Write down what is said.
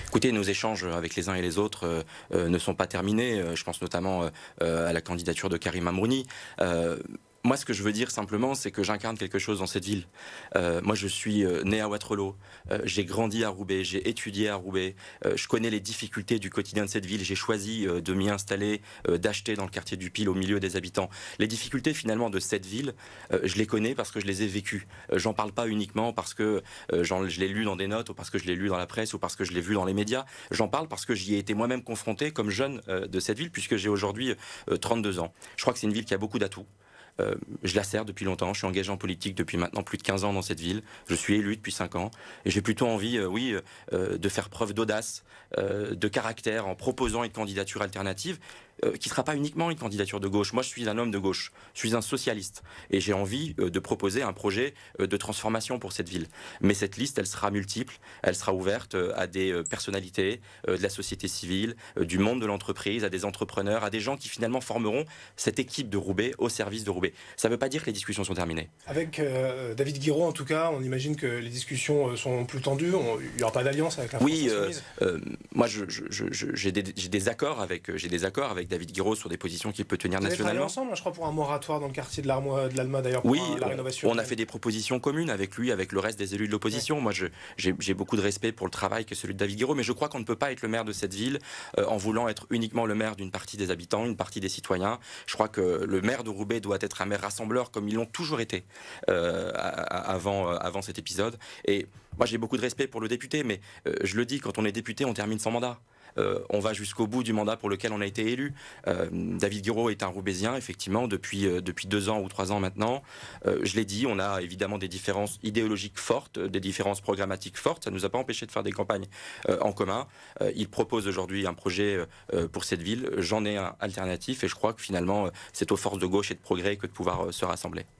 Écoutez, nos échanges avec les uns et les autres ne sont pas terminés. Je pense notamment à la candidature de Karim Amrouni. Moi, ce que je veux dire simplement, c'est que j'incarne quelque chose dans cette ville. Moi, je suis né à Wattrelos, j'ai grandi à Roubaix, j'ai étudié à Roubaix, je connais les difficultés du quotidien de cette ville, j'ai choisi de m'y installer, d'acheter dans le quartier du Pile au milieu des habitants. Les difficultés finalement de cette ville, je les connais parce que je les ai vécues. J'en parle pas uniquement parce que je l'ai lu dans des notes ou parce que je l'ai lu dans la presse ou parce que je l'ai vu dans les médias. J'en parle parce que j'y ai été moi-même confronté comme jeune de cette ville puisque j'ai aujourd'hui 32 ans. Je crois que c'est une ville qui a beaucoup d'atouts. Je la sers depuis longtemps, je suis engagé en politique depuis maintenant plus de 15 ans dans cette ville, je suis élu depuis 5 ans, et j'ai plutôt envie, de faire preuve d'audace, de caractère en proposant une candidature alternative, qui ne sera pas uniquement une candidature de gauche. Moi je suis un homme de gauche, je suis un socialiste, et j'ai envie de proposer un projet de transformation pour cette ville. Mais cette liste, elle sera multiple, elle sera ouverte à des personnalités de la société civile, du monde de l'entreprise, à des entrepreneurs, à des gens qui finalement formeront cette équipe de Roubaix au service de Roubaix. Ça ne veut pas dire que les discussions sont terminées. Avec David Guiraud, en tout cas, on imagine que les discussions sont plus tendues. Il n'y aura pas d'alliance avec la France Oui, insoumise. moi j'ai des accords avec David Guiraud sur des positions qu'il peut tenir Vous avez travaillé nationalement. ensemble, je crois, pour un moratoire dans le quartier de l'Alma, d'ailleurs, pour Oui, la rénovation. on a fait des propositions communes avec lui, avec le reste des élus de l'opposition. Ouais. Moi, j'ai beaucoup de respect pour le travail que celui de David Guiraud, mais je crois qu'on ne peut pas être le maire de cette ville en voulant être uniquement le maire d'une partie des habitants, une partie des citoyens. Je crois que le maire de Roubaix doit être un maire rassembleur comme ils l'ont toujours été avant cet épisode. Et moi, j'ai beaucoup de respect pour le député, mais je le dis, quand on est député, on termine son mandat. On va jusqu'au bout du mandat pour lequel on a été élu. David Guiraud est un Roubaisien, effectivement, depuis 2 ans ou 3 ans maintenant. Je l'ai dit, on a évidemment des différences idéologiques fortes, des différences programmatiques fortes. Ça ne nous a pas empêché de faire des campagnes en commun. Il propose aujourd'hui un projet pour cette ville. J'en ai un alternatif et je crois que finalement, c'est aux forces de gauche et de progrès que de pouvoir se rassembler.